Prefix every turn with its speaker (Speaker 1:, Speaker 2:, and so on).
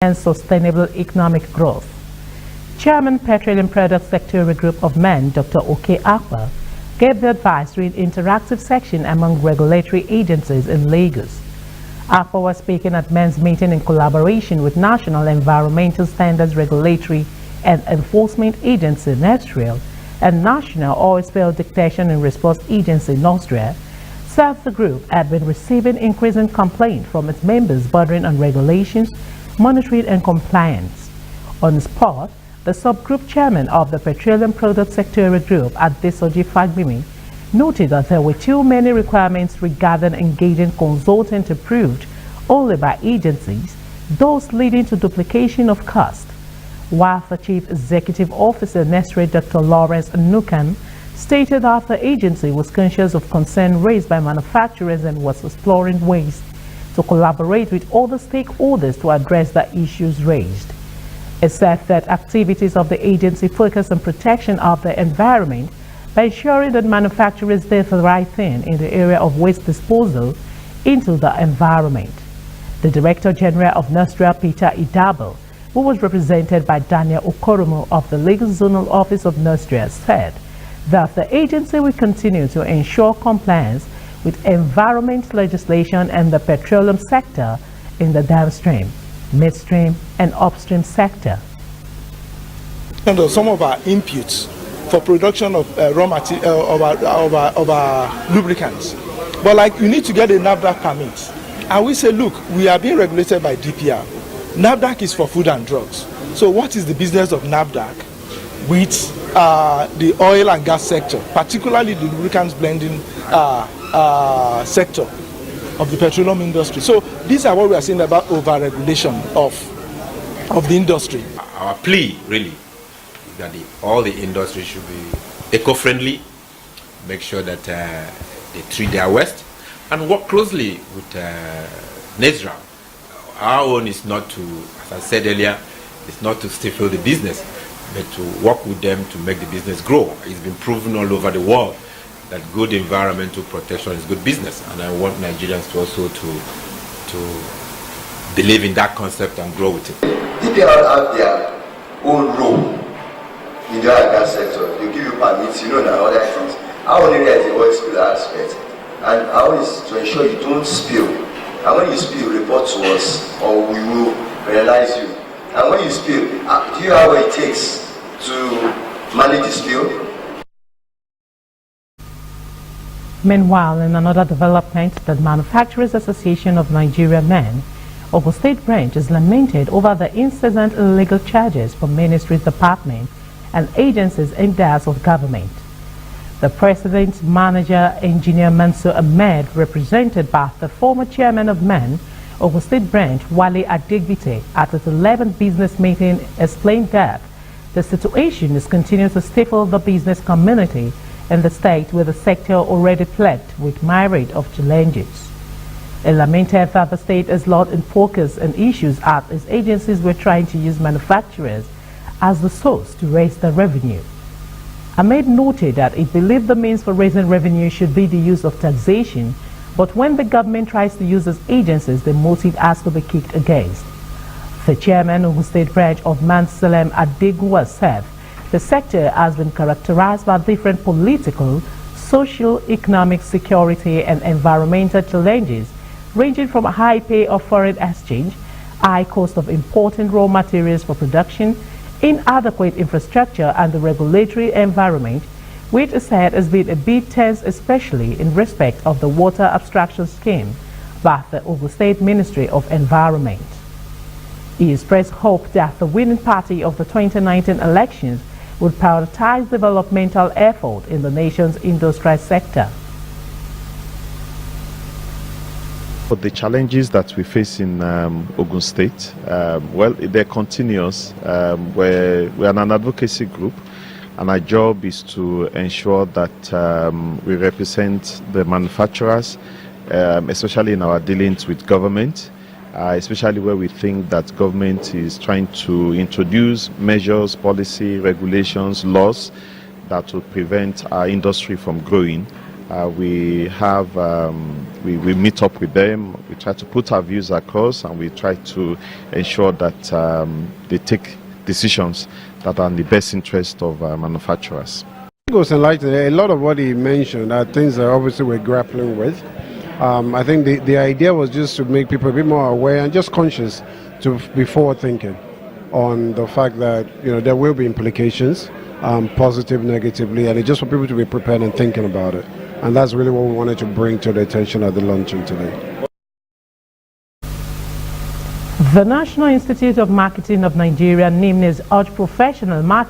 Speaker 1: and sustainable economic growth. Chairman Petroleum Products Sectorial Group of Men, Dr. Oke Akpa, gave the advice during interactive section among regulatory agencies in Lagos. Akpa was speaking at men's meeting in collaboration with National Environmental Standards Regulatory and Enforcement Agency, NESREL, and National Oil Spill Detection and Response Agency, NOSDRA. Said the group had been receiving increasing complaints from its members bordering on regulations, monitoring and compliance. On the spot, the subgroup chairman of the Petroleum Products Sectorial Group at Desoji Fagbimi noted that there were too many requirements regarding engaging consultants approved only by agencies, those leading to duplication of cost. While the Chief Executive Officer, NESRE, Dr. Lawrence Nukan, stated that the agency was conscious of concern raised by manufacturers and was exploring ways to collaborate with other stakeholders to address the issues raised. It said that activities of the agency focus on protection of the environment by ensuring that manufacturers do the right thing in the area of waste disposal into the environment. The Director General of NOSDRA, Peter Idabo, who was represented by Daniel Okoromo of the Lagos Zonal Office of NOSDRA, said that the agency will continue to ensure compliance with environment legislation and the petroleum sector in the downstream, midstream and upstream sector.
Speaker 2: Some of our inputs for production of raw material of our lubricants, but like you need to get a NAFDAC permit, and we say, look, we are being regulated by DPR. NAFDAC is for food and drugs. So what is the business of NAFDAC with the oil and gas sector, particularly the lubricants blending sector of the petroleum industry? So these are what we are saying about over-regulation of the industry.
Speaker 3: Our plea really is that all the industry should be eco-friendly, make sure that they treat their waste and work closely with NESRA. Our own is not to, as I said earlier, it's not to stifle the business, but to work with them to make the business grow. It's been proven all over the world that good environmental protection is good business, and I want Nigerians to also to believe in that concept and grow with it.
Speaker 4: DPR have their own role in the oil and gas sector. They give you permits, you know, and other things. Our own area is the oil spill aspect, and our own is to ensure you don't spill. And when you spill, report to us, or we will penalize you. And when you spill, do you have what it takes to manage the spill?
Speaker 1: Meanwhile, in another development, the Manufacturers Association of Nigeria Men, Ogun State Branch, is lamented over the incessant illegal charges from ministry departments and agencies in areas of government. The President's manager, Engineer Mansour Ahmed, represented by the former chairman of MEN, Ogun State Branch, Wale Adegbite, at its 11th business meeting, explained that the situation is continuing to stifle the business community in the state, with the sector already plagued with myriad of challenges. It lamented that the state is not in focus on issues as its agencies were trying to use manufacturers as the source to raise the revenue. Ahmed noted that he believed the means for raising revenue should be the use of taxation, but when the government tries to use its agencies, the motive has to be kicked against. The chairman of the State Branch of Mansalem Adegua said the sector has been characterized by different political, social, economic, security and environmental challenges, ranging from high pay of foreign exchange, high cost of importing raw materials for production, inadequate infrastructure and the regulatory environment, which is said has been a bit tense, especially in respect of the water abstraction scheme by the Ogun State Ministry of Environment. He expressed hope that the winning party of the 2019 elections would prioritize developmental effort in the nation's industrial sector.
Speaker 5: For the challenges that we face in Ogun State, well, they're continuous. We're an advocacy group, and our job is to ensure that we represent the manufacturers, especially in our dealings with government, especially where we think that government is trying to introduce measures, policy, regulations, laws that will prevent our industry from growing. We have we meet up with them. We try to put our views across, and we try to ensure that they take decisions that are in the best interest of manufacturers.
Speaker 6: It was enlightening. A lot of what he mentioned are things that obviously we're grappling with. I think the idea was just to make people a bit more aware and just conscious to be forward thinking on the fact that there will be implications, positive, negatively, and it's just for people to be prepared and thinking about it. And that's really what we wanted to bring to the attention at the luncheon today.
Speaker 1: The National Institute of Marketing of Nigeria, NIMNIS, urged professional marketing